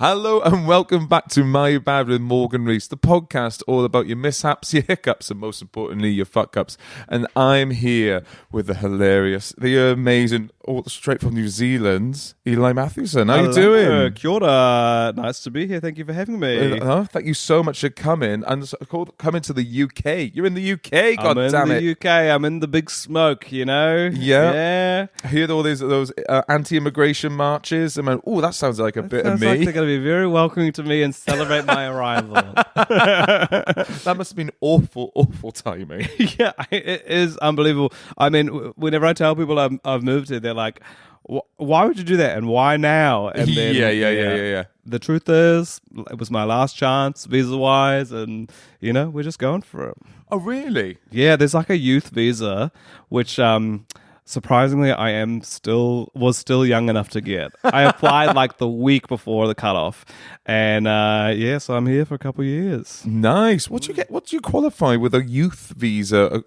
Hello and welcome back to My Bad with Morgan Rees, the podcast all about your mishaps, your hiccups, and most importantly, your fuck-ups. And I'm here with the hilarious, the amazing, all straight from New Zealand, Eli Matthewson. How you doing? Kia ora. Nice to be here. Thank you for having me. Thank you so much for coming and coming to the UK. You're in the UK, goddammit. I'm in the UK. I'm in the big smoke, you know? Yeah. I heard all those anti-immigration marches. I mean, oh, that sounds like a bit of me. Like they're going to be very welcoming to me and celebrate my arrival. That must have been awful timing. Yeah, it is unbelievable. I mean, whenever I tell people I've moved here, they're like, why would you do that? And why now? And then, yeah. The truth is, it was my last chance, visa-wise, and, we're just going for it. Oh, really? Yeah, there's like a youth visa, which... surprisingly, I was still young enough to get. I applied like the week before the cutoff, and so I'm here for a couple of years. Nice. What do you get? What do you qualify with a youth visa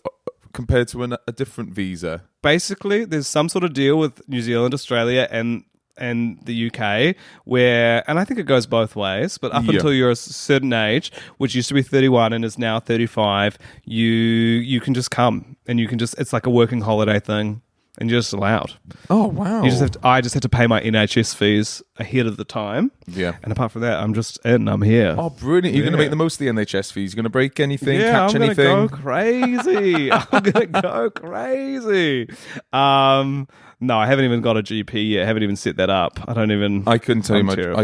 compared to a different visa? Basically, there's some sort of deal with New Zealand, Australia, and the UK where, and I think it goes both ways, but up until you're a certain age, which used to be 31 and is now 35, you can just come and it's like a working holiday thing. And you're just allowed. Oh, wow. I just have to pay my NHS fees ahead of the time. Yeah. And apart from that, I'm just in. I'm here. Oh, brilliant. You're going to make the most of the NHS fees. You're going to break anything, catch anything? Yeah, I'm going to go crazy. I'm going to go crazy. No, I haven't even got a GP yet. I haven't even set that up. I couldn't tell you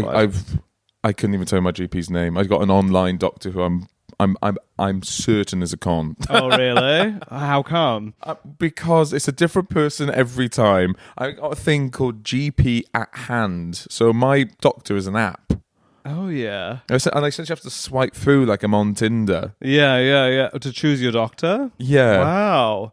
I couldn't even tell you my GP's name. I've got an online doctor who I'm certain is a con. Oh, really? How come? Because it's a different person every time. I got a thing called GP at hand. So my doctor is an app. Oh, yeah. And I essentially have to swipe through like I'm on Tinder. Yeah. To choose your doctor? Yeah. Wow.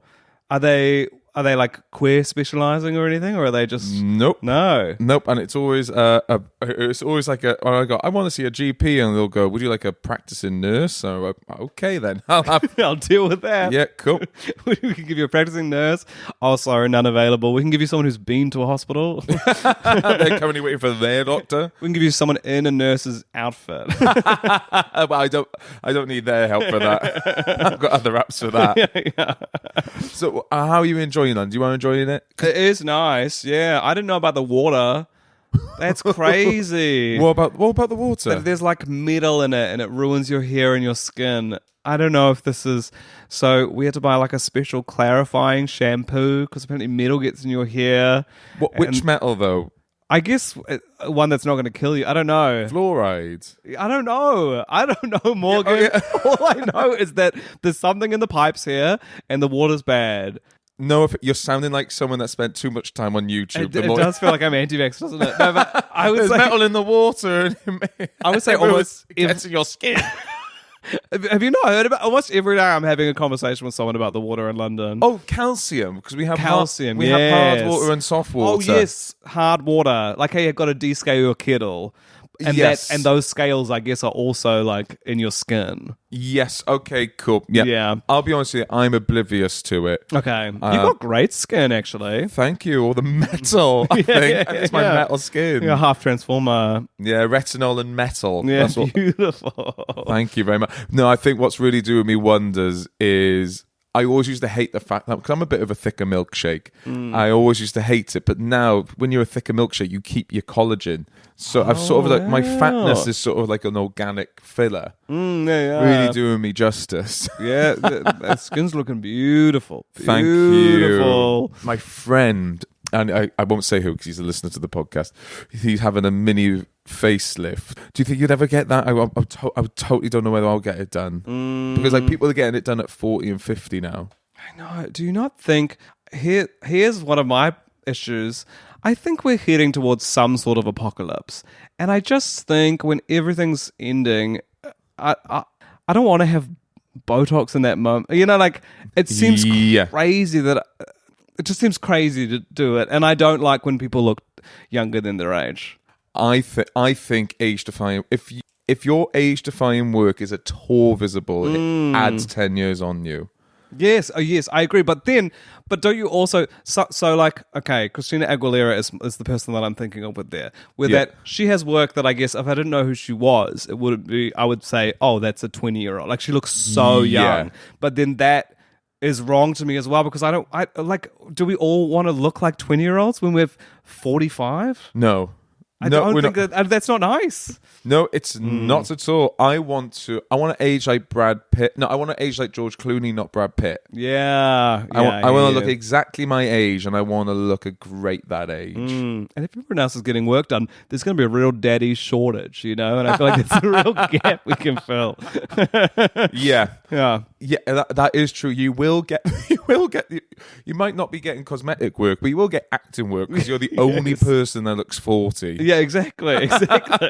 Are they like queer specializing or anything, or are they just nope? Nope. And it's always I want to see a GP, and they'll go, "Would you like a practicing nurse?" So okay, then I'll deal with that. Yeah, cool. We can give you a practicing nurse. Oh, sorry, none available. We can give you someone who's been to a hospital. They're currently waiting for their doctor. We can give you someone in a nurse's outfit. But I don't need their help for that. I've got other apps for that. Yeah. So how are you enjoying that? Do you want to enjoy it? It is nice. Yeah, I didn't know about the water. That's crazy. What about the water? There's like metal in it, and it ruins your hair and your skin. I don't know if this is... So we had to buy like a special clarifying shampoo because apparently metal gets in your hair. Which metal though? I guess one that's not going to kill you. I don't know. Fluoride. I don't know, Morgan. Yeah, All I know is that there's something in the pipes here and the water's bad. No, if you're sounding like someone that spent too much time on YouTube. It does feel like I'm anti-vax, doesn't it? No, but there's metal in the water. I would say almost gets in your skin. Have you not heard about? Almost every day I'm having a conversation with someone about the water in London. Oh, calcium, because we have calcium. We have hard water and soft water. Oh yes, hard water. Like how you've got to descale your kettle. And yes. and those scales, I guess, are also like in your skin. Yes. Okay. Cool. Yeah. I'll be honest with you. I'm oblivious to it. Okay. You've got great skin, actually. Thank you. All the metal. I think it's my metal skin. You're a half transformer. Yeah. Retinol and metal. Yeah. That's beautiful. Thank you very much. No, I think what's really doing me wonders is. I always used to hate the fact that, because I'm a bit of a thicker milkshake, I always used to hate it. But now, when you're a thicker milkshake, you keep your collagen. So I've sort of like, my fatness is sort of like an organic filler. Really doing me justice. Yeah, that skin's looking beautiful. Thank you. My friend, and I won't say who because he's a listener to the podcast, he's having a mini facelift. Do you think you'd ever get that? I totally don't know whether I'll get it done. Because like people are getting it done at 40 and 50 now. I know. Do you not think... Here's one of my issues. I think we're heading towards some sort of apocalypse. And I just think when everything's ending, I don't want to have Botox in that moment. You know, like, it seems crazy that... It just seems crazy to do it. And I don't like when people look younger than their age. I think age-defying... If your age-defying work is at all visible, it adds 10 years on you. Yes, yes, I agree. But don't you also so like, okay, Christina Aguilera is the person that I'm thinking of with there, where that she has work that I guess if I didn't know who she was, it would be, I would say, oh, that's a 20-year-old. Like she looks so young, but then that is wrong to me as well because I like. Do we all want to look like 20-year-olds when we're 45? No. I don't think that's not nice. No, it's not at all. I want to age like Brad Pitt. No, I want to age like George Clooney, not Brad Pitt. Yeah. I want to look exactly my age, and I want to look a great that age. And if everyone else is getting work done, there's going to be a real daddy shortage, you know? And I feel like it's a real gap we can fill. Yeah. Yeah. Yeah, that is true. You might not be getting cosmetic work, but you will get acting work because you're the only person that looks 40. Yeah, exactly.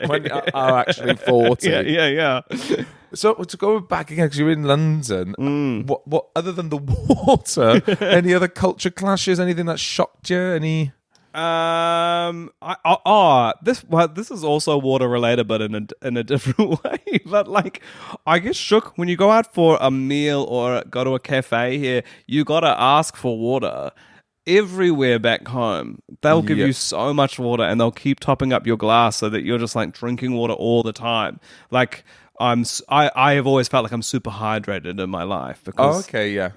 When you are actually 40. Yeah. So to go back again, because you're in London, what other than the water, any other culture clashes, anything that shocked you? Any? This is also water related, but in a different way. But like, I get shook when you go out for a meal or go to a cafe here. You gotta ask for water. Everywhere back home, they'll give you so much water, and they'll keep topping up your glass so that you're just like drinking water all the time. Like. I have always felt like I'm super hydrated in my life because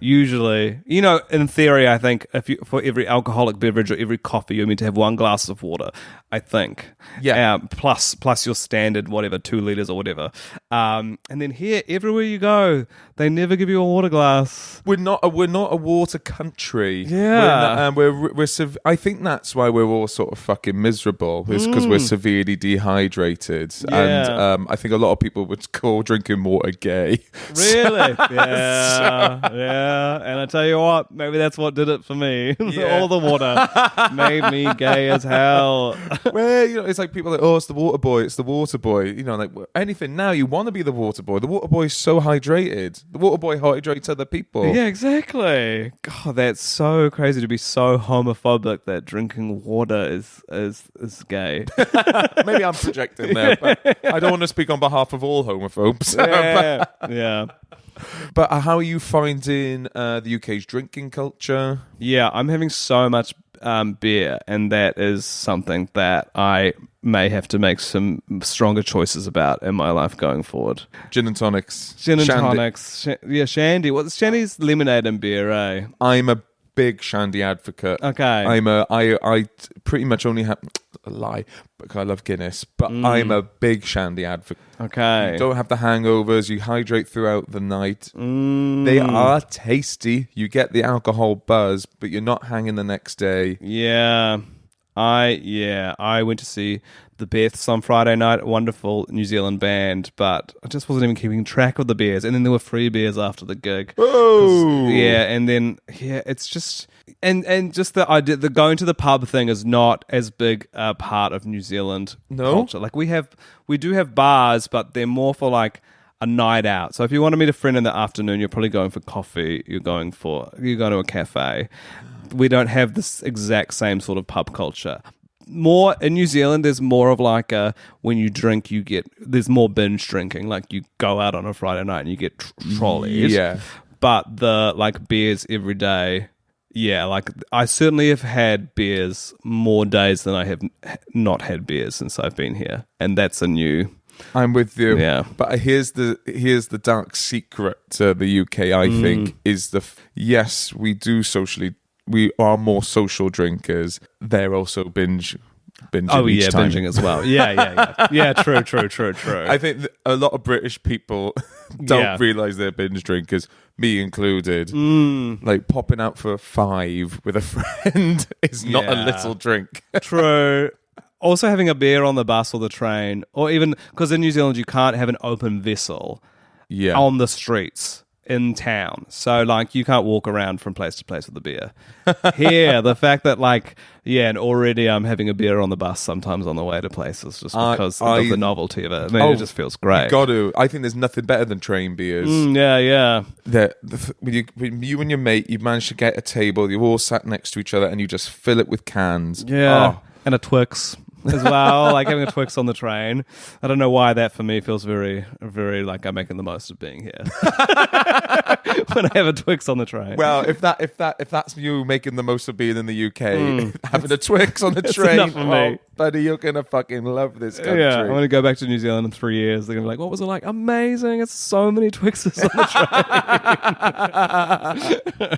usually, you know, in theory, I think for every alcoholic beverage or every coffee, you're meant to have 1 glass of water. I think, plus your standard whatever 2 liters or whatever. And then here, everywhere you go, they never give you a water glass. We're not a water country. Yeah, we're I think that's why we're all sort of fucking miserable. Is because we're severely dehydrated, and I think a lot of people would call drinking water gay. Really? Yeah. And I tell you what, maybe that's what did it for me. All the water made me gay as hell. Well, you know, it's like people are like, oh, it's the water boy. It's the water boy. You know, like anything now, you want to be the water boy. The water boy is so hydrated. The water boy hydrates other people. Yeah, exactly. God, that's so crazy to be so homophobic that drinking water is gay. Maybe I'm projecting there, but I don't want to speak on behalf of all homophobes. Yeah. But how are you finding the UK's drinking culture? Yeah, I'm having so much beer, and that is something that I may have to make some stronger choices about in my life going forward. Gin and tonics. Shandy. What's Shandy's lemonade and beer, eh? I'm a big Shandy advocate. Okay. I pretty much only have a lie because I love Guinness, but I'm a big Shandy advocate. Okay. You don't have the hangovers. You hydrate throughout the night. They are tasty. You get the alcohol buzz, but you're not hanging the next day. Yeah. I went to see the Beths on Friday night. Wonderful New Zealand band, but I just wasn't even keeping track of the beers. And then there were free beers after the gig. Oh, yeah. And then it's just and just the idea, the going to the pub thing is not as big a part of New Zealand culture. Like we do have bars, but they're more for like a night out. So if you want to meet a friend in the afternoon, you're probably going for coffee. You go to a cafe. We don't have this exact same sort of pub culture. More in New Zealand, there's more of like when you drink, there's more binge drinking. Like you go out on a Friday night and you get trolleys. Yeah. But the like beers every day, yeah, like I certainly have had beers more days than I have not had beers since I've been here, and that's a new. I'm with you. Yeah. But here's the dark secret to the UK, I think, is yes, we are more social drinkers. They're also binging. Oh yeah, each time. binging as well. Yeah, true. I think a lot of British people don't realise they're binge drinkers, me included. Like popping out for 5 with a friend is not a little drink. True. Also having a beer on the bus or the train, or even because in New Zealand you can't have an open vessel on the streets in town. So like you can't walk around from place to place with a beer. Here, the fact that and already I'm having a beer on the bus sometimes on the way to places just because of the novelty of it. I mean, it just feels great. You got to. I think there's nothing better than train beers. Yeah. When you and your mate, you manage to get a table, you all sat next to each other and you just fill it with cans. Yeah. And a Twix. as well, like having a Twix on the train. I don't know why that for me feels very, very like I'm making the most of being here when I have a Twix on the train. Well, if that's you making the most of being in the UK, having a Twix on the train, enough for me. buddy, you're gonna fucking love this country. Yeah, I'm going to go back to New Zealand in 3 years. They're going to be like, what was it like? Amazing. It's so many Twixes on the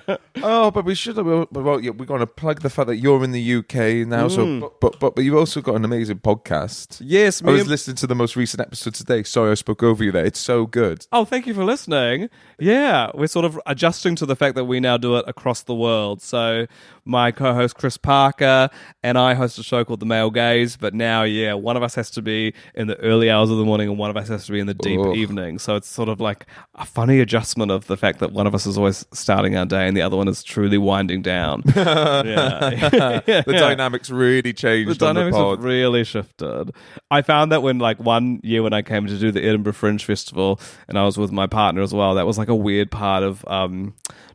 train. Oh, but we should have. Well, yeah, we're going to plug the fact that you're in the UK now. So, but you've also got an amazing podcast. Yes, I was listening to the most recent episode today. Sorry, I spoke over you there. It's so good. Oh, thank you for listening. Yeah, we're sort of adjusting to the fact that we now do it across the world. So my co-host Chris Parker and I host a show called The Male Gaze, but now, yeah, one of us has to be in the early hours of the morning and one of us has to be in the deep evening. So it's sort of like a funny adjustment of the fact that one of us is always starting our day and the other one is truly winding down. The dynamics really changed. The dynamics on the pod. have really shifted. I found that when, like, one year when I came to do the Edinburgh Fringe Festival and I was with my partner as well, that was like a weird part of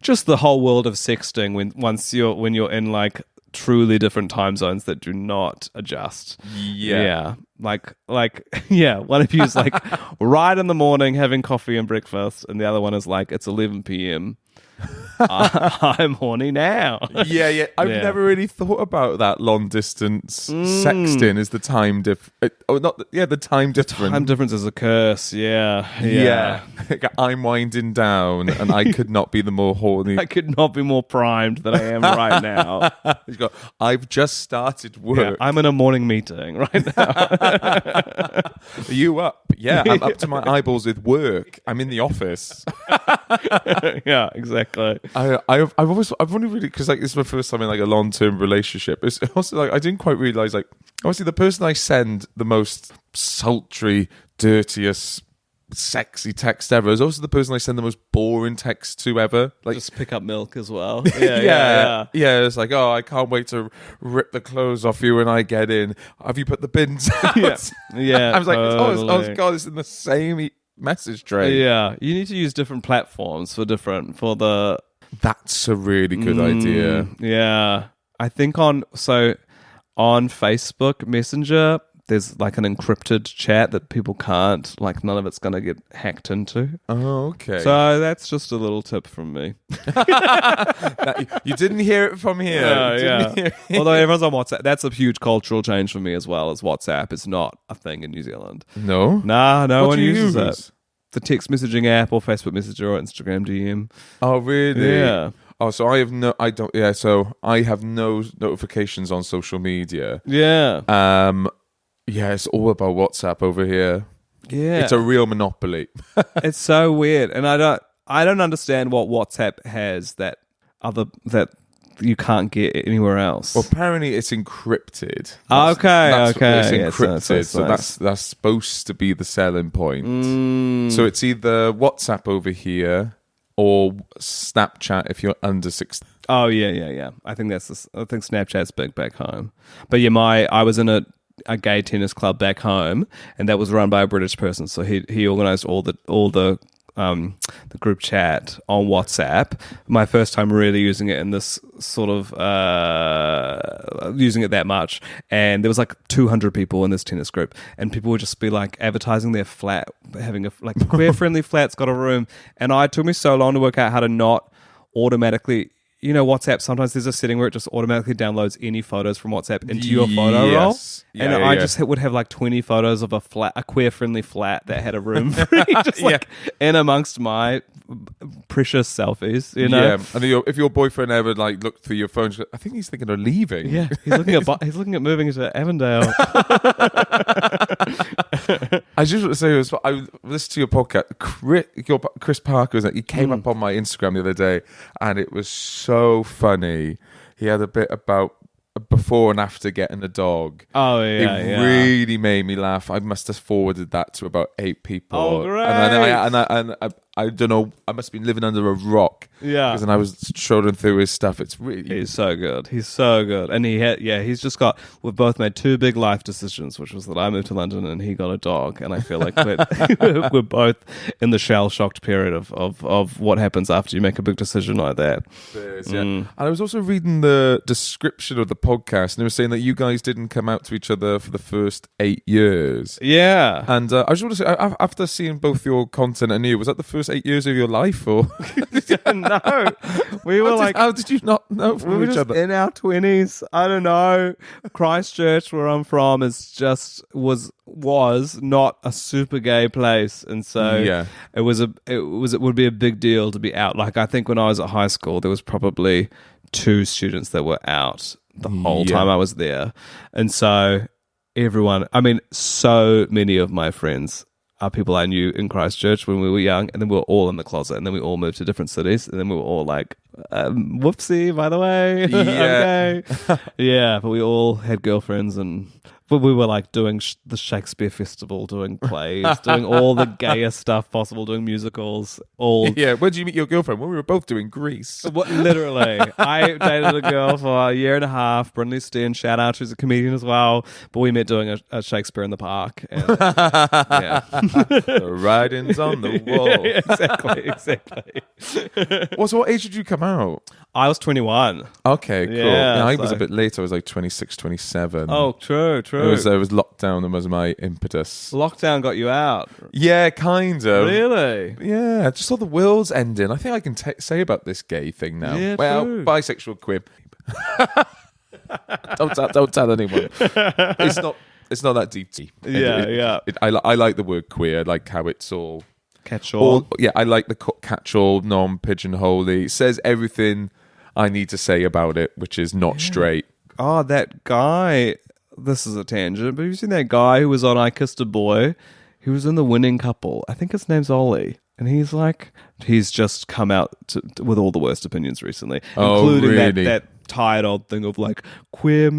just the whole world of sexting when you're in like truly different time zones that do not adjust. Yeah. Like yeah, one of you is like right in the morning having coffee and breakfast and the other one is like it's 11 p.m. I'm horny now. Yeah. I've never really thought about that long distance sexting is the time the time difference. Time difference is a curse. Yeah. I'm winding down and I could not be the more horny. I could not be more primed than I am right now. I've just started work. Yeah, I'm in a morning meeting right now. Are you up? Yeah, I'm up to my eyeballs with work. I'm in the office. Yeah, exactly. I've only really, because like this is my first time in like a long-term relationship. It's also like I didn't quite realize, like, obviously the person I send the most sultry, dirtiest, sexy text ever is also the person I send the most boring text to ever. Like, just pick up milk as well. Yeah. It's like, oh, I can't wait to rip the clothes off you when I get in. Have you put the bins out? Yeah. I was like, totally. oh god, it's in the same message tray. Yeah, you need to use different platforms for the. That's a really good idea. Yeah, I think on Facebook Messenger, there's like an encrypted chat that people can't, like none of it's going to get hacked into. Oh, okay. So that's just a little tip from me. You didn't hear it from here. Yeah. Although everyone's on WhatsApp. That's a huge cultural change for me as well, as WhatsApp is not a thing in New Zealand. No? Nah, no What one do you uses use? it. The text messaging app or Facebook Messenger or Instagram DM. Oh, really? Yeah. Oh, so I have no notifications on social media. Yeah. Yeah, it's all about WhatsApp over here. Yeah. It's a real monopoly. It's so weird, and I don't understand what WhatsApp has that you can't get anywhere else. Well, apparently it's encrypted. Okay. It's encrypted, so that's supposed to be the selling point. So it's either WhatsApp over here or Snapchat if you're under 16. Oh yeah. I think Snapchat's big back home. But yeah, I was in a gay tennis club back home, and that was run by a British person. So he organized all the group chat on WhatsApp. My first time really using it in this sort of using it that much, and there was like 200 people in this tennis group, and people would just be like advertising their flat, having a like queer friendly flat's got a room, and it took me so long to work out how to not automatically. You know, WhatsApp, sometimes there's a setting where it just automatically downloads any photos from WhatsApp into your photo roll. And I just would have like 20 photos of a queer-friendly flat that had a room free, just like in amongst my precious selfies, you know? Yeah, and if your boyfriend ever like looked through your phone, I think he's thinking of leaving. Yeah, he's looking at moving to Avondale. I just want to say, I listened to your podcast. Chris Parker, he came up on my Instagram the other day, and it was so funny. He had a bit about before and after getting a dog. Oh yeah, it really made me laugh. I must have forwarded that to about 8 people. Oh great! And I don't know. I must have been living under a rock. Yeah. Because then I was trolling through his stuff. It's really... He's so good. He's so good. And he's just got, we've both made two big life decisions, which was that I moved to London and he got a dog. And I feel like we're both in the shell-shocked period of what happens after you make a big decision like that. Yeah. And I was also reading the description of the podcast, and they were saying that you guys didn't come out to each other for the first 8 years. Yeah. And I just want to say, after seeing both your content and you, was that the first 8 years of your life? Or no, we were how did you not know from each other? In our 20s. I don't know. Christchurch, where I'm from, was not a super gay place, and so it would be a big deal to be out. Like, I think when I was at high school, there was probably 2 students that were out the whole time I was there, and so so many of my friends are people I knew in Christchurch when we were young, and then we were all in the closet, and then we all moved to different cities, and then we were all like, whoopsie, by the way. Yeah. Okay. Yeah, but we all had girlfriends, but we were like doing the Shakespeare Festival, doing plays, doing all the gayest stuff possible, doing musicals. Yeah, where did you meet your girlfriend? Well, we were both doing Grease. Literally. I dated a girl for a year and a half, Brindley Steen, shout out, who's a comedian as well, but we met doing a Shakespeare in the Park. And, The writing's on the wall. Exactly. Well, so what age did you come out? I was 21. Okay, cool. Yeah, I was a bit later. I was like 26, 27. Oh, true. It was lockdown that was my impetus. Lockdown got you out. Yeah, kind of. Really? Yeah, I just saw the world's ending. I think I can say about this gay thing now. Yeah, well, true. bisexual, queer. Don't tell anyone. It's not that deep. Yeah. I like the word queer. I like how it's all Catch-all. I like the catch-all, non-pigeonholey. It says everything I need to say about it, which is not straight. Oh, that guy. This is a tangent, but have you seen that guy who was on I Kissed a Boy? He was in The Winning Couple. I think his name's Ollie. And he's just come out with all the worst opinions recently, including really? that tired old thing of like queer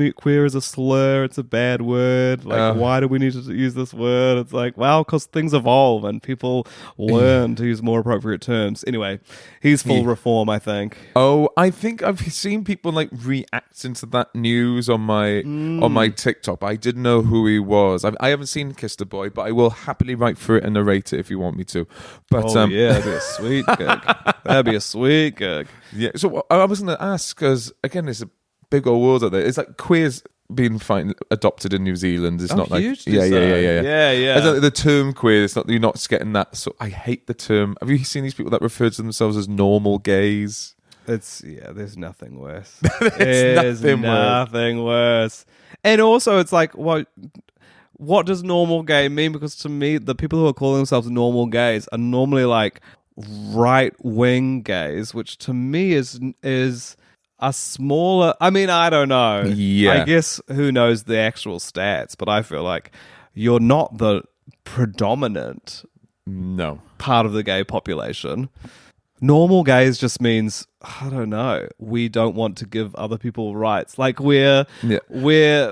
is a slur, it's a bad word, like why do we need to use this word? It's like, well, because things evolve and people learn to use more appropriate terms. Anyway, he's full reform, I think. I think I've seen people like reacting to that news on my TikTok. I didn't know who he was. I haven't seen Kiss the Boy, but I will happily write for it and narrate it if you want me to. But yeah, that'd be a sweet gig. That'd be a sweet gig. Yeah, so I was going to ask, because again, it's a big old world out there. It's like queer's been adopted in New Zealand. It's not like yeah. It's like the term queer. It's not, you're not getting that. So I hate the term. Have you seen these people that refer to themselves as normal gays? There's nothing worse. There's nothing worse. And also, it's like, what does normal gay mean? Because to me, the people who are calling themselves normal gays are normally like right-wing gays, which to me is a smaller... I mean, I don't know. Yeah. I guess who knows the actual stats, but I feel like you're not the predominant part of the gay population. Normal gays just means, I don't know, we don't want to give other people rights. Like we're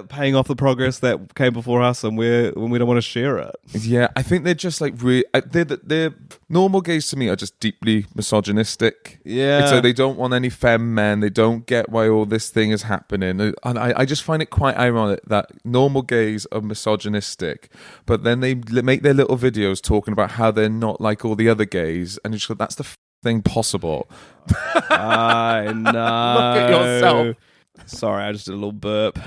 paying off the progress that came before us, and we don't want to share it. Yeah, I think they're just like they're normal gays to me are just deeply misogynistic. Yeah, so they don't want any femme men. They don't get why all this thing is happening, and I just find it quite ironic that normal gays are misogynistic, but then they make their little videos talking about how they're not like all the other gays, and you just go, that's the thing possible. I know. Look at yourself. Sorry, I just did a little burp.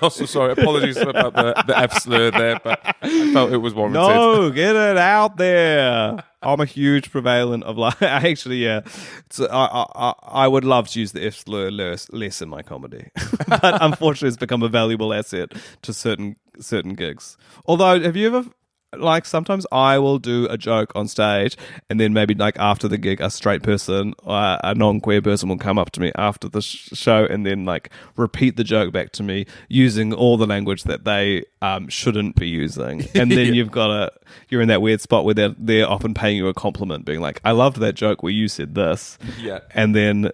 Also, sorry, apologies about the F slur there, but I felt it was warranted. No, get it out there. I'm a huge prevalent of like. Actually, yeah. I would love to use the F slur less in my comedy, but unfortunately, it's become a valuable asset to certain gigs. Although, have you ever? Like, sometimes I will do a joke on stage, and then maybe like after the gig, a straight person or a non-queer person will come up to me after the show and then like repeat the joke back to me using all the language that they shouldn't be using. And then you're in that weird spot where they're often paying you a compliment, being like, I loved that joke where you said this. Yeah. And then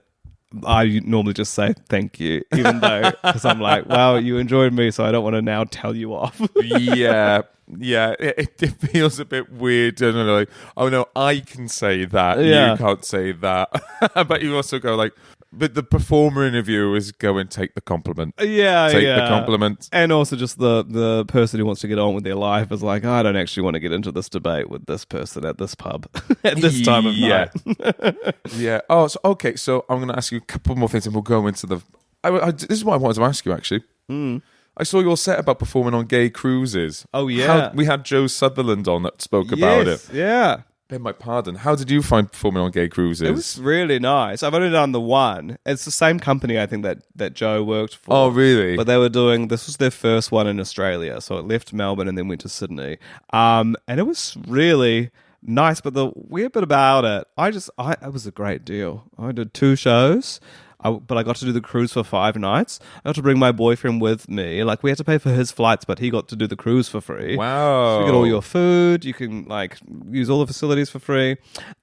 I normally just say thank you, even though, because I'm like, well, you enjoyed me, so I don't want to now tell you off. Yeah. It feels a bit weird. I don't know, like, oh no, I can say that. Yeah. You can't say that. But you also go like, but the performer interview is go and take the compliment. Yeah, Take the compliment. And also just the person who wants to get on with their life is like, I don't actually want to get into this debate with this person at this pub at this time of night. Yeah. Oh, so, okay. So I'm going to ask you a couple more things and we'll go into the... this is what I wanted to ask you, actually. I saw your set about performing on gay cruises. Oh, yeah. We had Joe Sutherland on that spoke about it. Yeah. Beg my pardon. How did you find performing on gay cruises? It was really nice. I've only done the one. It's the same company, I think, that Joe worked for. Oh, really? But they were doing... This was their first one in Australia. So it left Melbourne and then went to Sydney. And it was really nice. But the weird bit about it, it was a great deal. I did 2 shows. But I got to do the cruise for 5 nights. I got to bring my boyfriend with me. Like, we had to pay for his flights, but he got to do the cruise for free. Wow. So you get all your food. You can, like, use all the facilities for free.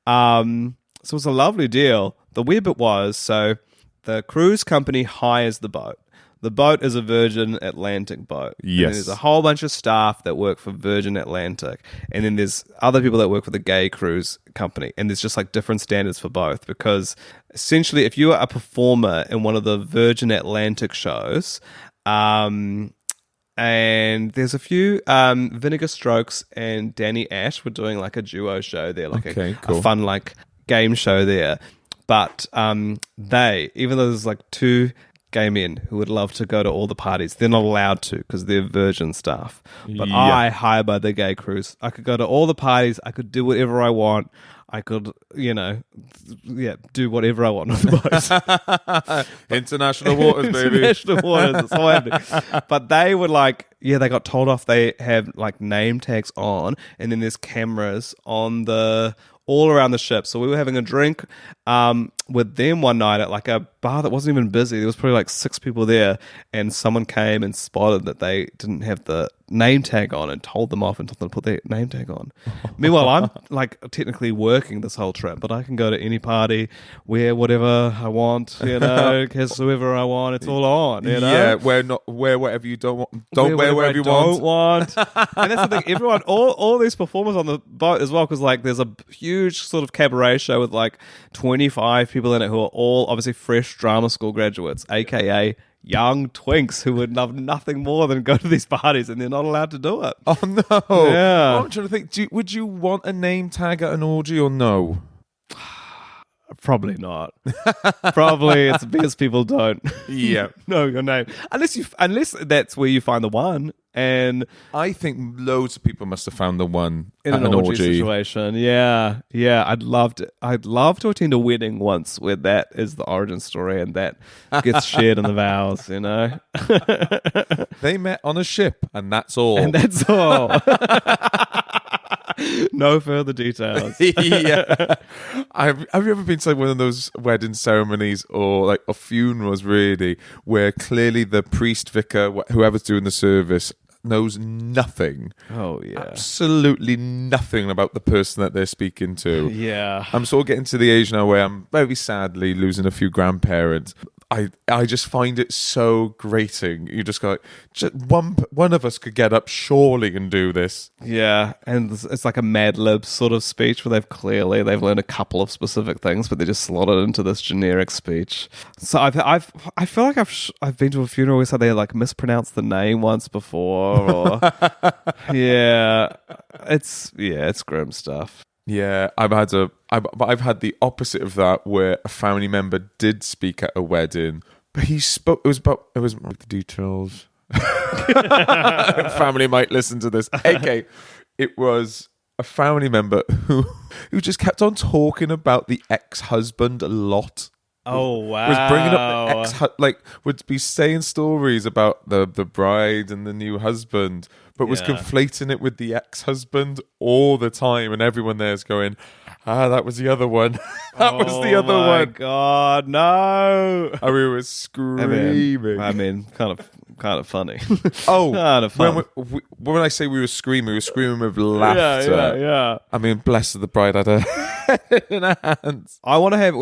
So it was a lovely deal. The weird bit was, so the cruise company hires the boat. The boat is a Virgin Atlantic boat. Yes. And there's a whole bunch of staff that work for Virgin Atlantic. And then there's other people that work for the gay cruise company. And there's just like different standards for both. Because essentially, if you are a performer in one of the Virgin Atlantic shows, and there's a few, Vinegar Strokes and Danny Ash were doing like a duo show there, like a fun like game show there. But they, even though there's like 2 gay men who would love to go to all the parties, they're not allowed to because they're Virgin staff. But I, hired by the gay cruise, I could go to all the parties. I could do whatever I want. I could, do whatever I want on the boat. International waters, baby. International waters. It's all happening. But they were like, they got told off. They have like name tags on, and then there's cameras on all around the ship. So we were having a drink with them one night at like a bar that wasn't even busy. There was probably like 6 people there, and someone came and spotted that they didn't have the name tag on and told them off and told them to put their name tag on. Meanwhile, I'm like technically working this whole trip, but I can go to any party, wear whatever I want, kiss whoever I want. It's all on, Yeah, wear whatever you don't want. Don't wear whatever you want. And that's the thing. Everyone, all these performers on the boat as well, because like there's a huge sort of cabaret show with like 25 people in it who are all obviously fresh drama school graduates, aka young twinks who would love nothing more than go to these parties, and they're not allowed to do it. Oh no! Yeah. I'm trying to think. Would you want a name tag at an orgy or no? Probably not. Probably it's because people don't Yeah. know your name unless that's where you find the one. And I think loads of people must have found the one in at an orgy situation. Yeah. I'd love to attend a wedding once where that is the origin story and that gets shared in the vows. They met on a ship, and that's all. No further details. Yeah. Have you ever been to like one of those wedding ceremonies or like a funerals really, where clearly the priest, vicar, whoever's doing the service knows nothing. Oh yeah. Absolutely nothing about the person that they're speaking to. Yeah. I'm sort of getting to the age now where I'm very sadly losing a few grandparents. I just find it so grating. You just go, one of us could get up surely and do this. Yeah, and it's like a Mad Lib sort of speech where they've learned a couple of specific things, but they just slot it into this generic speech. So I feel like I've been to a funeral where they like mispronounced the name once before, or it's grim stuff. Yeah, I've had the opposite of that, where a family member did speak at a wedding, but he spoke. It was the details. Family might listen to this. Okay, it was a family member who just kept on talking about the ex-husband a lot. Oh wow! Was bringing up the would be saying stories about the bride and the new husband, but was conflating it with the ex-husband all the time, and everyone there's going, that was the other one. That was the other one. Oh my god, no! And we were screaming. I mean, kind of funny. Oh, kind of fun. When I say we were screaming with laughter. Yeah. I mean, bless the bride had in her hands. I want to have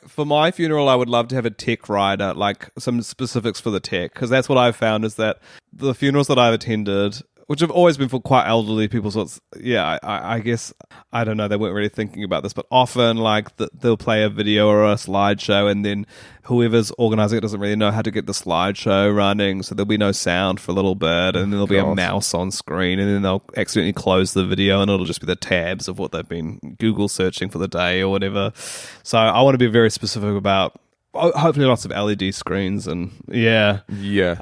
for my funeral. I would love to have a tech rider, like some specifics for the tech, because that's what I've found is that the funerals that I've attended, which have always been for quite elderly people, so it's I guess I don't know. They weren't really thinking about this, but often like they'll play a video or a slideshow, and then whoever's organising it doesn't really know how to get the slideshow running, so there'll be no sound for a little bit, and then there'll be a mouse on screen, and then they'll accidentally close the video, and it'll just be the tabs of what they've been Google searching for the day or whatever. So I want to be very specific about hopefully lots of LED screens and a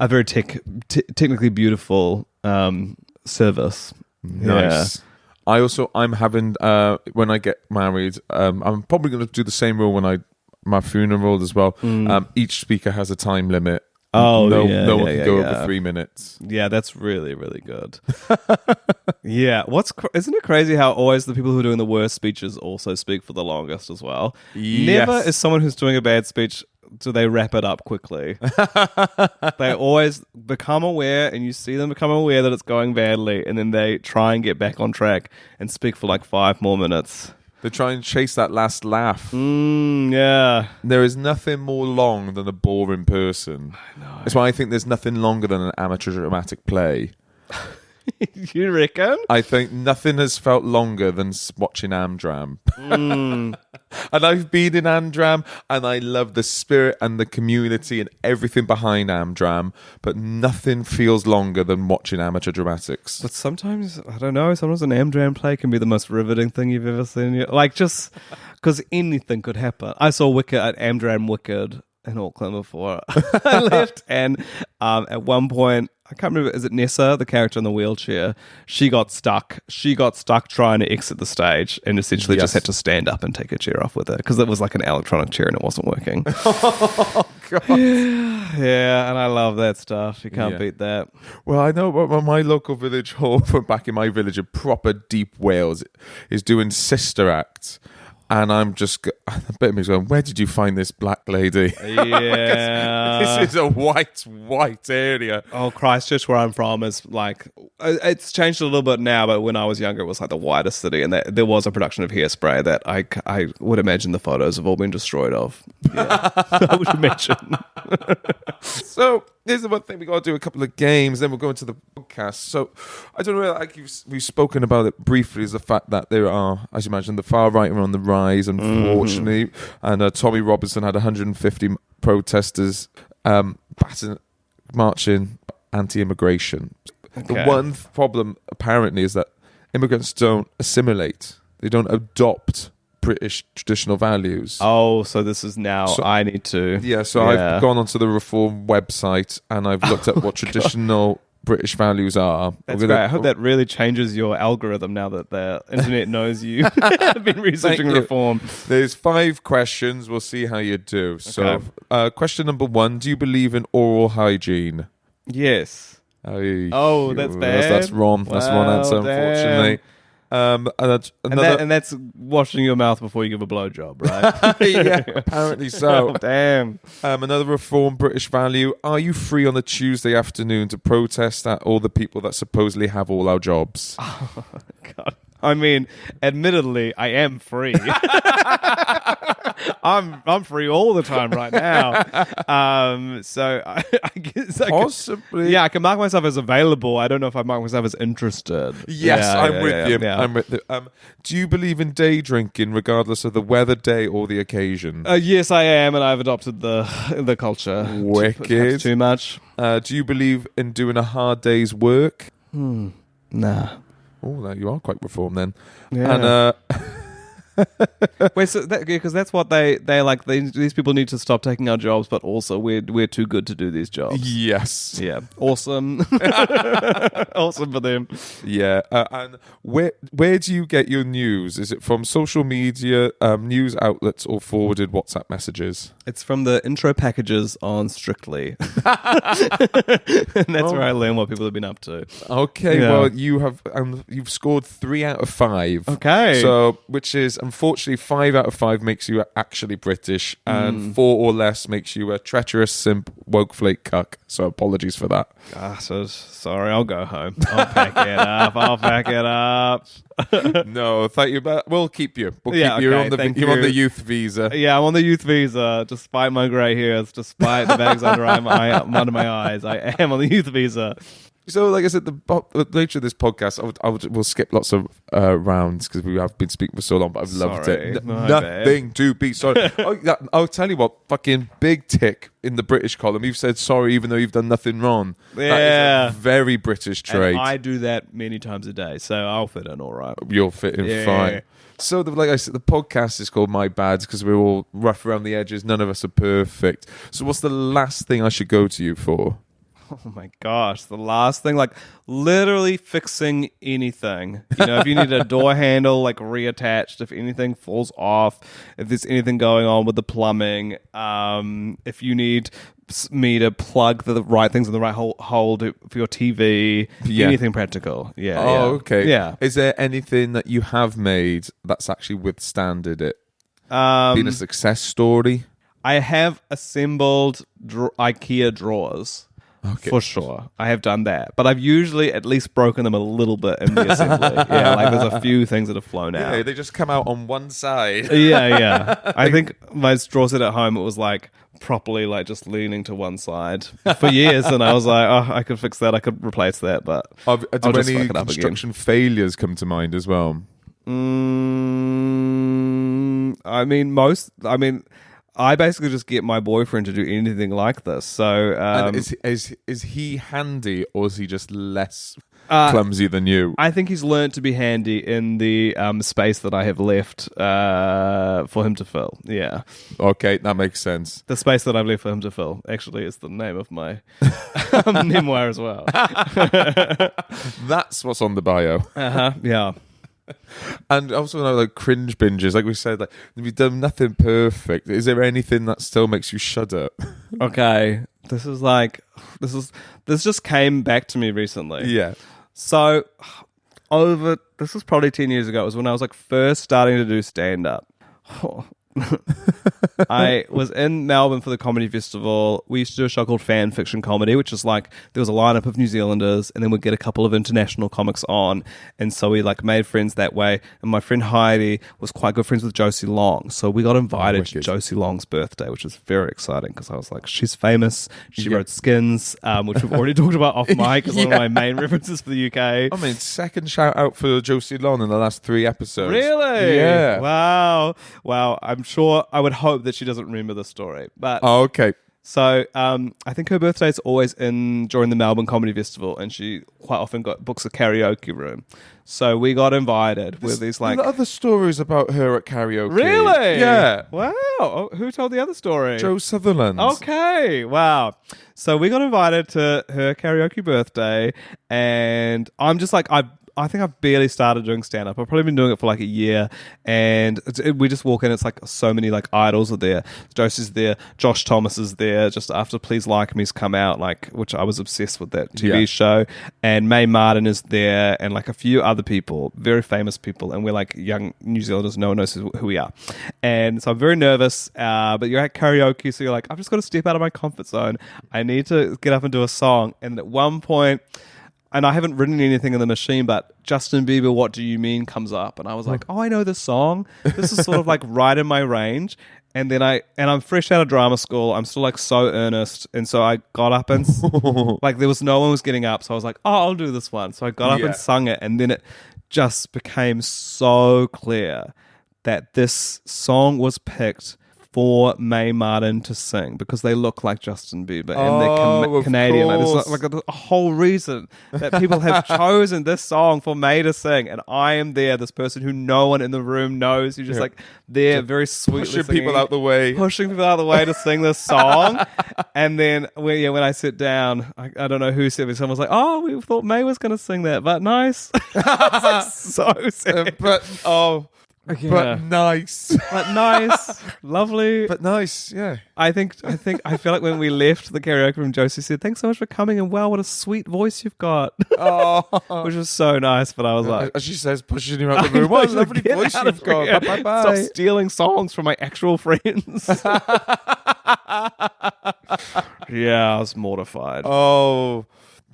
very technically beautiful service. Nice. Yeah. I'm having when I get married, I'm probably going to do the same rule when my funeral as well. Each speaker has a time limit. No one can go over 3 minutes. Yeah, that's really, really good. Yeah, isn't it crazy how always the people who are doing the worst speeches also speak for the longest as well? Yes. Never is someone who's doing a bad speech do they wrap it up quickly. They always become aware, and you see them become aware that it's going badly, and then they try and get back on track and speak for like 5 more minutes. They try and chase that last laugh. Yeah. There is nothing more long than a boring person. I know. That's why I think there's nothing longer than an amateur dramatic play. You reckon? I think nothing has felt longer than watching Amdram. And I've been in Amdram, and I love the spirit and the community and everything behind Amdram, but nothing feels longer than watching amateur dramatics. But sometimes, I don't know, sometimes an Amdram play can be the most riveting thing you've ever seen. Like, just because anything could happen. I saw Wicked at Amdram Wicked in Auckland before I left, and at one point, I can't remember, is it Nessa, the character in the wheelchair? She got stuck trying to exit the stage, and essentially just had to stand up and take her chair off with her, because it was like an electronic chair and it wasn't working. Oh, God. Yeah, and I love that stuff. You can't beat that. Well, I know my local village hall from back in my village in proper deep Wales is doing sister acts. And I'm just a bit of me going, where did you find this black lady? Yeah. This is a white area. Oh, Christchurch, where I'm from, is like, it's changed a little bit now, but when I was younger, it was like the whitest city. And there was a production of Hairspray that I would imagine the photos have all been destroyed of. Yeah, I would imagine. So here's the one thing, we got to do a couple of games, then we'll go into the podcast. So I don't know, like we've spoken about it briefly, is the fact that there are, as you mentioned, the far right are on the rise, unfortunately. And Tommy Robinson had 150 protesters marching anti-immigration. Okay. The one problem apparently is that immigrants don't assimilate. They don't adopt British traditional values. Oh, so this is now I need to. Yeah, so I've gone onto the Reform website and I've looked at what traditional British values are. That's great. I hope that really changes your algorithm now that the internet knows you have been researching Reform. There's 5 questions. We'll see how you do. So, question number 1, do you believe in oral hygiene? Yes. Oh, that's bad. That's wrong. That's the wrong answer, unfortunately. And that's washing your mouth before you give a blowjob, right? Yeah, apparently so. Oh, damn. Another Reform British value. Are you free on a Tuesday afternoon to protest at all the people that supposedly have all our jobs? Oh, God. I mean, admittedly, I am free. I'm free all the time right now. So I guess possibly. I can mark myself as available. I don't know if I mark myself as interested. Yes, I'm with you. Yeah. I'm with you. Do you believe in day drinking, regardless of the weather, day, or the occasion? Yes, I am, and I've adopted the culture. Wicked. Too much. Do you believe in doing a hard day's work? Nah. Oh, you are quite reformed then. Yeah. And Wait, so because that's what they like. These people need to stop taking our jobs, but also we're too good to do these jobs. Yes. Yeah. Awesome. Awesome for them. Yeah. And where do you get your news? Is it from social media, news outlets, or forwarded WhatsApp messages? It's from the intro packages on Strictly. And that's where I learn what people have been up to. Okay. Yeah. Well, you've scored 3 out of 5. Okay. So, which is, and unfortunately 5 out of 5 makes you actually British, and 4 or less makes you a treacherous simp, woke flake cuck. So apologies for that. Sorry, I'll go home. I'll pack it up. No, thank you, but we'll keep you. Yeah, keep you. okay, You're on the youth visa. Yeah, I'm on the youth visa, despite my grey hairs, despite the bags under my eyes. I am on the youth visa. So, like I said, the nature of this podcast, we'll skip lots of rounds because we have been speaking for so long, but I've loved it. Nothing to be sorry. I'll tell you what, fucking big tick in the British column. You've said sorry even though you've done nothing wrong. Yeah. That is a very British trait. And I do that many times a day, so I'll fit in all right. You'll fit in fine. So, like I said, the podcast is called My Bads because we're all rough around the edges. None of us are perfect. So what's the last thing I should go to you for? Oh my gosh, the last thing, like literally fixing anything. You know, if you need a door handle like reattached, if anything falls off, if there's anything going on with the plumbing, if you need me to plug the right things in the right hole for your TV, anything practical. Yeah. Oh, okay. Yeah. Is there anything that you have made that's actually withstanded it? Been a success story? I have assembled IKEA drawers. Okay. For sure. I have done that. But I've usually at least broken them a little bit in the assembly. Yeah, like there's a few things that have flown out. Yeah, they just come out on one side. Yeah. I think my drawer set at home, it was like properly like just leaning to one side for years. And I was like, oh, I could fix that. I could replace that. But do any construction failures come to mind as well? I basically just get my boyfriend to do anything like this. So, and is he handy or is he just less clumsy than you? I think he's learned to be handy in the space that I have left for him to fill. Yeah. Okay, that makes sense. The space that I've left for him to fill actually is the name of my memoir as well. That's what's on the bio. Yeah. And also, like cringe binges, like we said, like we've done nothing perfect. Is there anything that still makes you shudder? Okay, this just came back to me recently. Yeah. So this was probably 10 years ago. It was when I was like first starting to do stand up. I was in Melbourne for the comedy festival. We used to do a show called Fan Fiction Comedy, which is like there was a lineup of New Zealanders, and then we'd get a couple of international comics on, and so we like made friends that way. And my friend Heidi was quite good friends with Josie Long, so we got invited to Josie Long's birthday, which was very exciting because I was like, she's famous. She wrote Skins, which we've already talked about off mic as one of my main references for the UK. I mean, second shout out for Josie Long in the last 3 episodes. Really? Yeah. Wow. I'm sure, I would hope that she doesn't remember the story. But okay. So I think her birthday is always during the Melbourne Comedy Festival, and she quite often books a karaoke room. So we got invited with these like other stories about her at karaoke. Really? Yeah. Wow. Oh, who told the other story? Joe Sutherland. Okay. Wow. So we got invited to her karaoke birthday, and I'm just like I think I've barely started doing stand-up. I've probably been doing it for like a year, and we just walk in. It's like so many like idols are there. Josie's there. Josh Thomas is there. Just after Please Like Me's come out, like which I was obsessed with that TV show. And Mae Martin is there, and like a few other people, very famous people. And we're like young New Zealanders. No one knows who we are. And so I'm very nervous. But you're at karaoke, so you're like, I've just got to step out of my comfort zone. I need to get up and do a song. And at one point, and I haven't written anything in the machine, but Justin Bieber, What Do You Mean comes up. And I was like, oh, I know this song. This is sort of like right in my range. And then I'm fresh out of drama school. I'm still like so earnest. And so I got up and like there was no one was getting up. So I was like, oh, I'll do this one. So I got up and sung it. And then it just became so clear that this song was picked for Mae Martin to sing because they look like Justin Bieber and they're Canadian. Like, there's like a whole reason that people have chosen this song for Mae to sing, and I am there, this person who no one in the room knows, who's just like there, very sweetly pushing singing, people out the way, to sing this song. And then when I sit down, I don't know who said it. Someone was like, "Oh, we thought Mae was going to sing that, but nice." So sad. Yeah. But nice. But nice, lovely. But nice, yeah. I feel like when we left the karaoke room, Josie said, "Thanks so much for coming, and wow, what a sweet voice you've got," which was so nice. But I was like, as she says, pushing you out the room, what a lovely voice you've got. Bye bye. Stop stealing songs from my actual friends. Yeah, I was mortified. Oh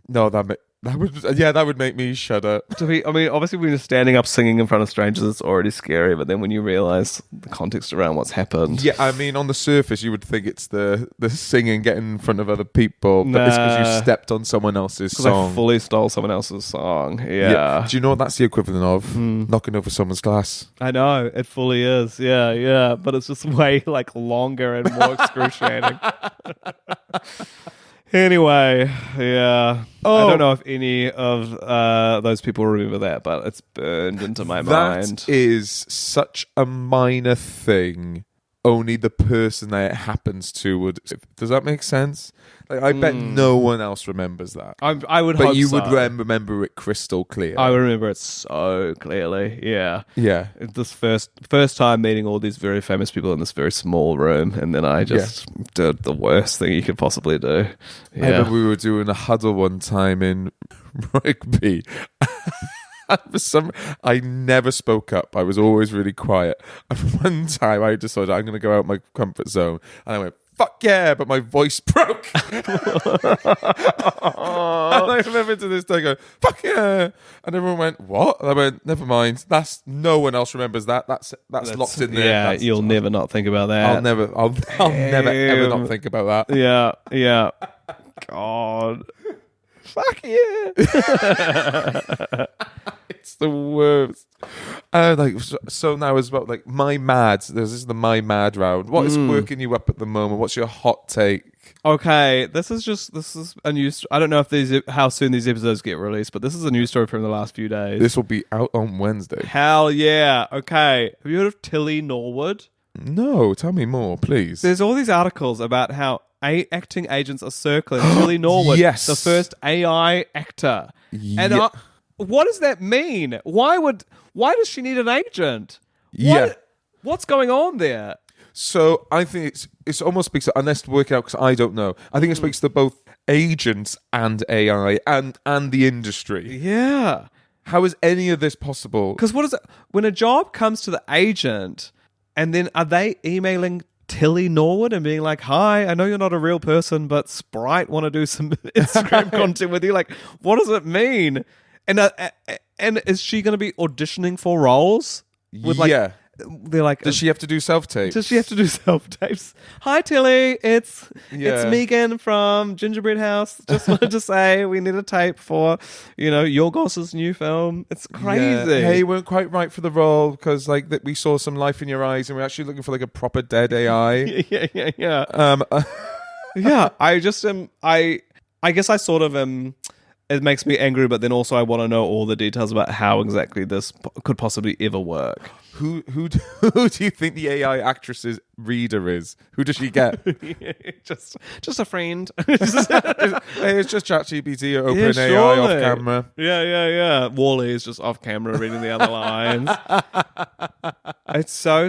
no, that would make me shudder. Obviously, when you're standing up singing in front of strangers, it's already scary. But then when you realize the context around what's happened, Yeah, I mean, on the surface, you would think it's the singing, getting in front of other people, but it's because you stepped on someone else's song. I fully stole someone else's song. Yeah. Do you know what that's the equivalent of? Knocking over someone's glass. I know, it fully is. Yeah. But it's just way longer and more excruciating. Anyway, yeah. I don't know if any of those people remember that, but it's burned into my mind. That is such a minor thing. Only the person that it happens to would. Does that make sense? I bet no one else remembers that. I would, but hope you so. would remember it crystal clear. I would remember it so clearly. Yeah. Yeah. This first time meeting all these very famous people in this very small room, and then I just did the worst thing you could possibly do. Yeah. I remember we were doing a huddle one time in rugby. I never spoke up. I was always really quiet. And one time I decided I'm going to go out my comfort zone, and I went, "Fuck yeah!" But my voice broke. And I remember to this day going, "Fuck yeah!" And everyone went, "What?" And I went, "Never mind. No one else remembers that. That's locked in there." Yeah, you'll never not think about that. I'll never ever not think about that. Yeah. God. Fuck yeah. It's the worst. So now as well, my mads. This is the my mad round. What is working you up at the moment? What's your hot take? Okay, this is a news. I don't know how soon these episodes get released, but this is a news story from the last few days. This will be out on Wednesday. Hell yeah. Okay, have you heard of Tilly Norwood? No, tell me more, please. There's all these articles about how acting agents are circling Tilly Norwood, yes, the first AI actor. And what does that mean? Why does she need an agent? What's going on there? So I think it's almost speaks to, unless to work out because I don't know. I think it speaks to both agents and AI and the industry. Yeah. How is any of this possible? Because what is it when a job comes to the agent, and then are they emailing Tilly Norwood and being like, "Hi, I know you're not a real person, but Sprite want to do some Instagram content with you." Like, what does it mean? And is she going to be auditioning for roles? They're like, does she have to do self-tapes? Does she have to do self-tapes? "Hi, Tilly. It's Megan from Gingerbread House. Just wanted to say we need a tape for, Yorgos's new film." It's crazy. Yeah. Hey, you weren't quite right for the role because we saw some life in your eyes and we're actually looking for a proper dead AI. Yeah. Yeah. I just I guess I sort of it makes me angry, but then also I want to know all the details about how exactly this could possibly ever work. Who do you think the AI actress's reader is? Who does she get? just a friend. Hey, it's just ChatGPT or OpenAI off camera. Yeah. Wall-E is just off camera reading the other lines. It's so.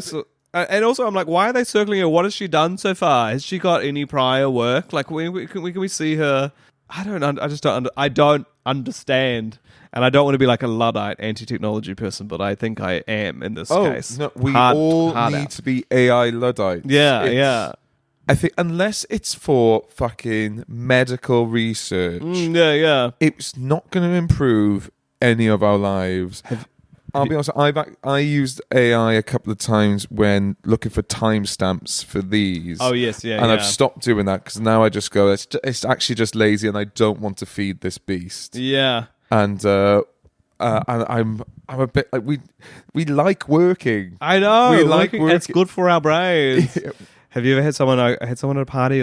And also, I'm like, why are they circling her? What has she done so far? Has she got any prior work? Like, can we see her? I don't understand. And I don't want to be like a Luddite anti-technology person, but I think I am in this case. No, we all need to be AI Luddites. Yeah. I think unless it's for fucking medical research, it's not going to improve any of our lives. I'll be honest, I used AI a couple of times when looking for timestamps for these. Oh, yes, yeah. And I've stopped doing that because now I just go, it's actually just lazy and I don't want to feed this beast. Yeah. And I'm a bit like, we like working. I know. We like working. It's good for our brains. Have you ever had someone at a party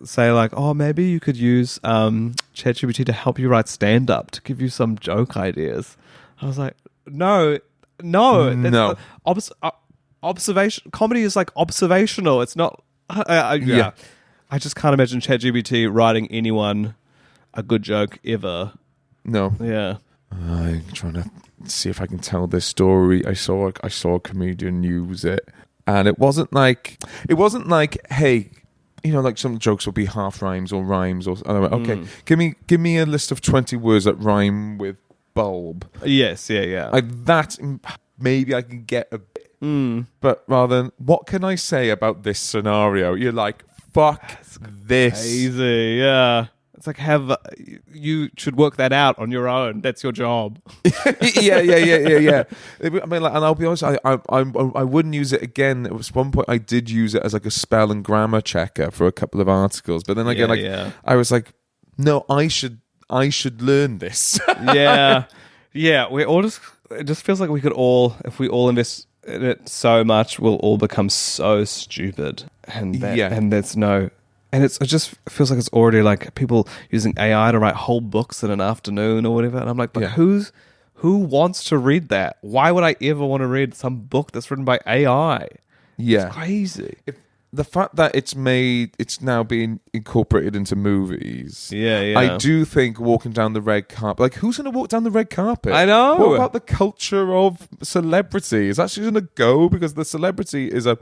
say "Oh, maybe you could use ChatGPT to help you write stand-up, to give you some joke ideas"? I was like, No. Observation comedy is observational. It's not. I just can't imagine ChatGPT writing anyone a good joke ever. No. Yeah. I'm trying to see if I can tell this story. I saw a comedian use it, and it wasn't like, hey, like some jokes will be half rhymes or rhymes, or and I went, okay, give me a list of 20 words that rhyme with bulb. Yes, yeah. Like that, maybe I can get a bit. But rather than, what can I say about this scenario? You're like, fuck this. Crazy, yeah. It's like, you should work that out on your own. That's your job. yeah. I mean, like, and I'll be honest, I wouldn't use it again. At one point, I did use it as like a spell and grammar checker for a couple of articles. But then again, I was like, no, I should learn this. Yeah. It just feels like we could all, if we all invest in it so much, we'll all become so stupid. And it just feels like it's already like people using AI to write whole books in an afternoon or whatever. And I'm like, but who wants to read that? Why would I ever want to read some book that's written by AI? Yeah. It's crazy. The fact that it's now being incorporated into movies. Yeah. I do think walking down the red carpet, like, who's going to walk down the red carpet? I know. What about the culture of celebrity? Is that actually going to go because the celebrity is a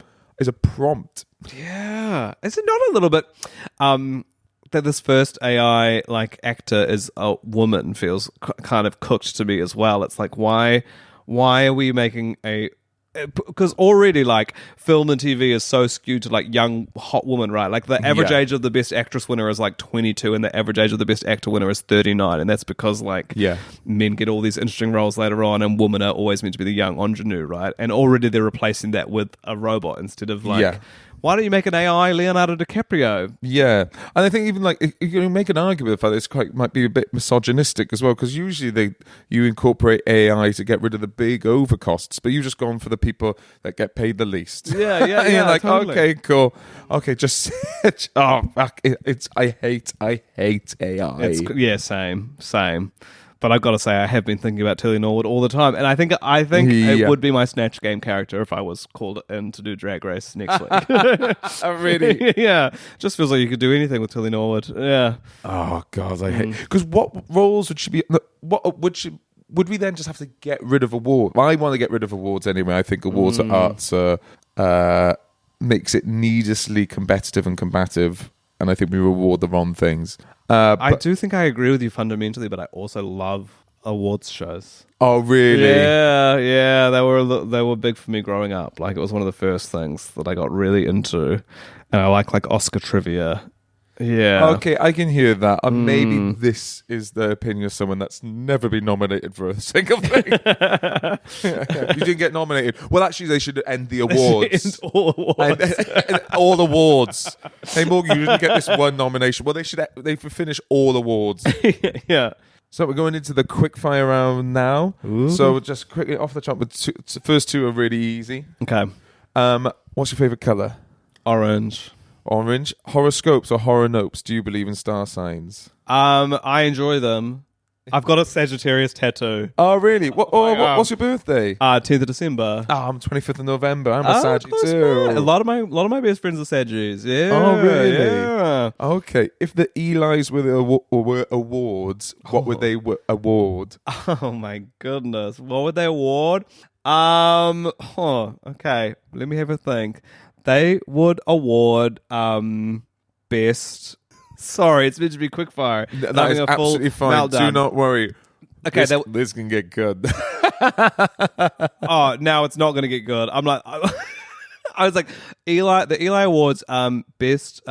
prompt? Yeah. Is it not a little bit that this first AI like actor is a woman feels kind of cooked to me as well? It's like, why are we making because already like film and TV is so skewed to like young hot woman, right? Like the average age of the best actress winner is like 22 and the average age of the best actor winner is 39, and that's because like men get all these interesting roles later on and women are always meant to be the young ingenue, right? And already they're replacing that with a robot instead of like why don't you make an AI Leonardo DiCaprio? Yeah. And I think even like you can make an argument for that it's might be a bit misogynistic as well, because usually you incorporate AI to get rid of the big overcosts, but you've just gone for the people that get paid the least. Yeah. And you're like, totally. okay, cool. Okay, just I hate AI. Same. But I've got to say, I have been thinking about Tilly Norwood all the time, and I think it would be my Snatch Game character if I was called in to do Drag Race next week. Oh, really? Yeah. Just feels like you could do anything with Tilly Norwood. Yeah. Oh God, I hate. Because what roles would she be? What would we then just have to get rid of awards? Well, I want to get rid of awards anyway. I think awards for arts makes it needlessly competitive and combative, and I think we reward the wrong things. I do think I agree with you fundamentally, but I also love awards shows. Oh, really? Yeah. They were big for me growing up. Like, it was one of the first things that I got really into, and I like Oscar trivia. Yeah. Okay, I can hear that. Maybe this is the opinion of someone that's never been nominated for a single thing. You didn't get nominated. Well, actually, they should end the awards. All awards. Hey, Morgan, you didn't get this one nomination. Well, they should finish all awards. Yeah. So we're going into the quickfire round now. Ooh. So just quickly off the top, the first two are really easy. Okay. What's your favourite colour? Orange. Horoscopes or horror nopes? Do you believe in star signs? I enjoy them. I've got a Sagittarius tattoo. Oh, really? What's your birthday? 10th of December. I'm 25th of November. I'm a Sag too. A lot of my best friends are Saggies. Yeah. Oh, really? Yeah. Okay. If the Elis were awards, what would they award? Oh my goodness. What would they award? Okay. Let me have a think. They would award best. Sorry, it's meant to be quickfire. That is absolutely fine. Meltdown. Do not worry. Okay, this can get good. Oh, now it's not going to get good. I'm like, I was like, the Eli Awards, best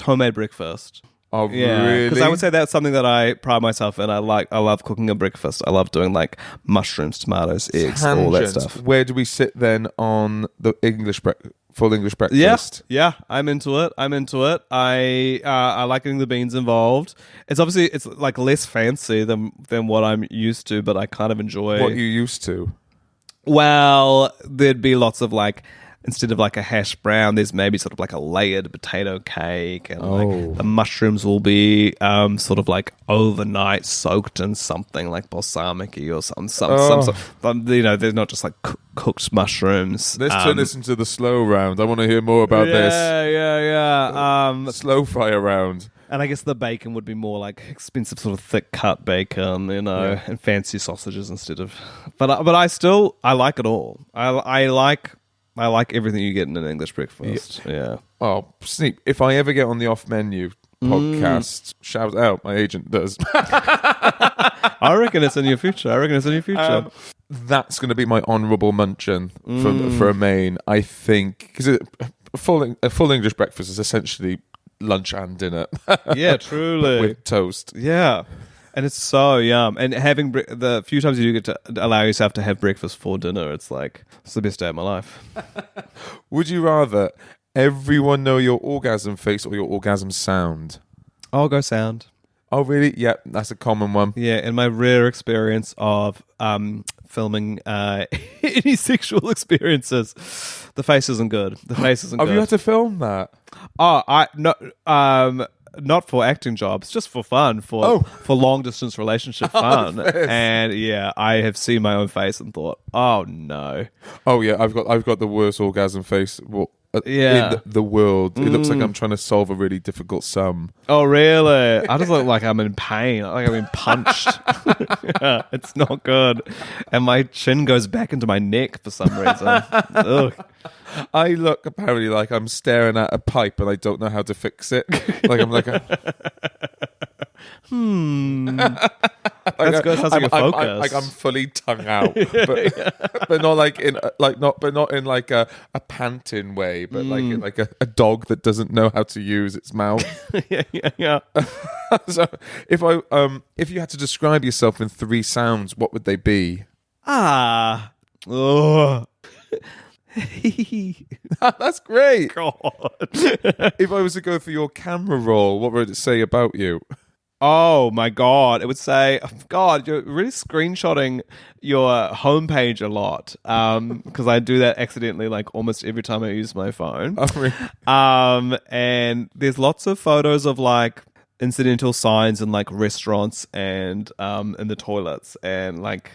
homemade breakfast. Oh, yeah, really? Because I would say that's something that I pride myself in. I love cooking a breakfast. I love doing like mushrooms, tomatoes, eggs, all that stuff. Where do we sit then on the full English breakfast? Yeah, I'm into it. I like getting the beans involved. It's like less fancy than what I'm used to, but I kind of enjoy. What you used to? Well, there'd be lots of like, instead of like a hash brown, there's maybe sort of like a layered potato cake, and like the mushrooms will be sort of like overnight soaked in something like balsamic-y or some they're not just like cooked mushrooms. Let's turn this into the slow round. I want to hear more about this. Yeah. Slow fire round. And I guess the bacon would be more like expensive, sort of thick cut bacon, and fancy sausages instead of. But I like it all. I like everything you get in an English breakfast. Yeah. Oh, Sneak! If I ever get on the off menu podcast, shout out. My agent does. I reckon it's in your future. That's going to be my honourable mention for a main. I think because a full English breakfast is essentially lunch and dinner. Yeah, truly. With toast. Yeah. And it's so yum. And having the few times you do get to allow yourself to have breakfast for dinner, it's the best day of my life. Would you rather everyone know your orgasm face or your orgasm sound? I'll go sound. Oh, really? Yeah, that's a common one. Yeah, in my rare experience of filming any sexual experiences, the face isn't good. Have you had to film that? Oh, not for acting jobs, just for fun, for long distance relationship fun. And yeah, I have seen my own face and thought, oh no. Oh yeah, I've got the worst orgasm face in the world. It looks like I'm trying to solve a really difficult sum. Oh really? I just look like I'm in pain, like I've been punched. Yeah, it's not good. And my chin goes back into my neck for some reason. Ugh. I look apparently like I'm staring at a pipe and I don't know how to fix it. Like I'm like That's good. Sounds like a focus. I'm fully tongue out, but not like in like a panting way, but like in like a dog that doesn't know how to use its mouth. Yeah. So if you had to describe yourself in 3 sounds, what would they be? That's great. God. If I was to go for your camera roll, what would it say about you? Oh my God. It would say, God, you're really screenshotting your homepage a lot. Because I do that accidentally like almost every time I use my phone. Oh, really? And there's lots of photos of like incidental signs in like restaurants and in the toilets and like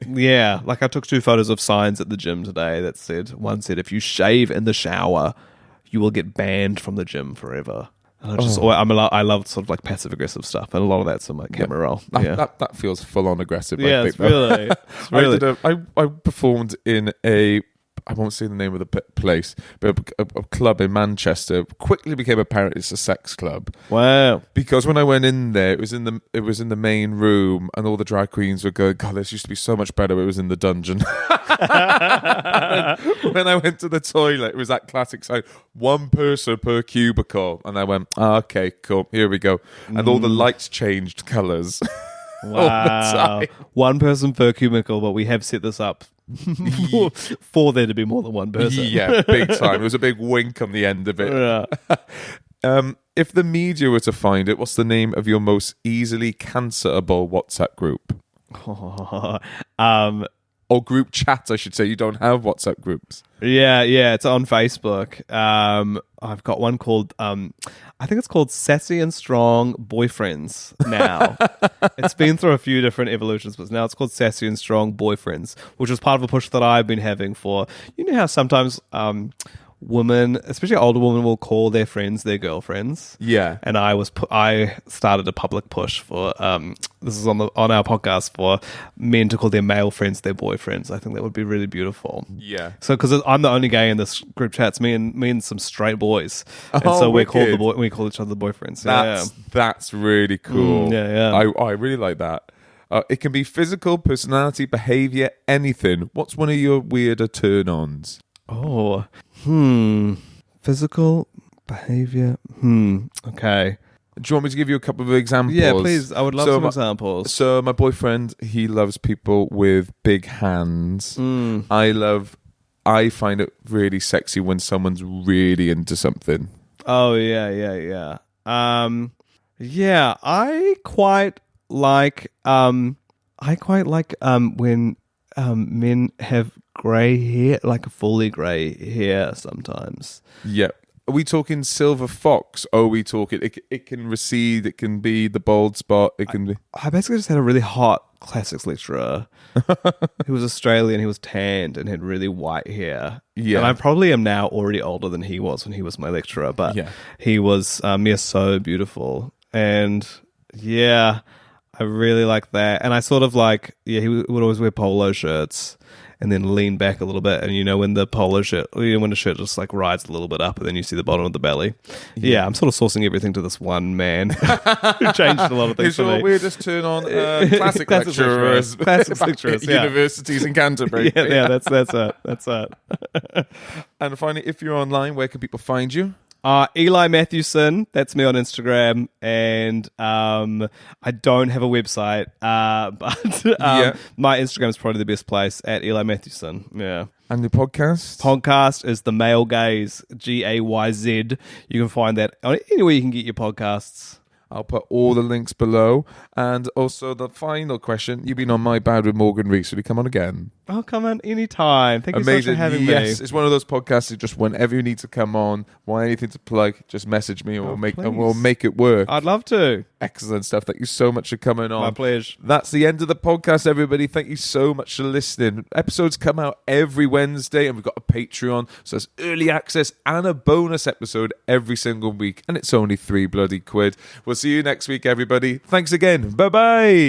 yeah, like I took 2 photos of signs at the gym today that said, one said if you shave in the shower you will get banned from the gym forever. And I love sort of like passive aggressive stuff, and a lot of that's on my camera roll. That feels full on aggressive. Yeah, I think, it's really. I performed in I won't say the name of the place, but a club in Manchester. Quickly became apparent it's a sex club. Wow! Because when I went in there, it was in the main room, and all the drag queens were going, "God, this used to be so much better. It was in the dungeon." When I went to the toilet, it was that classic sign: 1 person per cubicle, and I went, "Okay, cool, here we go." And all the lights changed colours. Wow! 1 person per cubicle, but we have set this up for there to be more than 1 person. Yeah, big time. It was a big wink on the end of it. Yeah. If the media were to find it, what's the name of your most easily cancerable WhatsApp group? Or group chat, I should say. You don't have WhatsApp groups. Yeah, it's on Facebook. I've got one called, I think it's called Sassy and Strong Boyfriends now. It's been through a few different evolutions, but now it's called Sassy and Strong Boyfriends, which was part of a push that I've been having for, you know how sometimes women, especially older women, will call their friends their girlfriends. Yeah. And I started a public push for this is on our podcast, for men to call their male friends their boyfriends. I think that would be really beautiful. Yeah. So because I'm the only gay in this group chat, it's me and some straight boys, and so we call each other the boyfriends. That's really cool. Yeah. I really like that. It can be physical, personality, behavior, anything. What's one of your weirder turn-ons? Oh, physical behavior. Okay. Do you want me to give you a couple of examples? Yeah, please. I would love some examples. So my boyfriend, he loves people with big hands. I find it really sexy when someone's really into something. Oh yeah. I quite like when men have grey hair, like a fully grey hair sometimes. Yeah. Are we talking silver fox? Or are we talking, it can recede, it can be the bald spot, it can be... I basically just had a really hot classics lecturer. He was Australian, he was tanned and had really white hair. Yeah. And I probably am now already older than he was when he was my lecturer, but he was so beautiful. And yeah, I really like that. And I sort of like, he would always wear polo shirts and then lean back a little bit. And when the polo shirt, when the shirt just like rides a little bit up and then you see the bottom of the belly. Yeah, I'm sort of sourcing everything to this one man who changed a lot of things It's for your me. weirdest turn on classic lecturers. Classic lecturers, yeah. Universities in Canterbury. Yeah, that's it. And finally, if you're online, where can people find you? Eli Matthewson, that's me on Instagram, and I don't have a website, but my Instagram is probably the best place at Eli Matthewson. Yeah. And the podcast? Podcast is The Male Gaze, GAYZ. You can find that anywhere you can get your podcasts. I'll put all the links below. And also the final question. You've been on My Bad with Morgan Rees. Will you come on again? Oh, come on anytime. Thank you so much for having me. Yes, it's one of those podcasts that just whenever you need to come on, want anything to plug, just message me and we'll make it work. I'd love to. Excellent stuff. Thank you so much for coming on. My pleasure. That's the end of the podcast, everybody. Thank you so much for listening. Episodes come out every Wednesday and we've got a Patreon. So there's early access and a bonus episode every single week. And it's only £3 bloody quid. We'll see you next week, everybody. Thanks again. Bye-bye.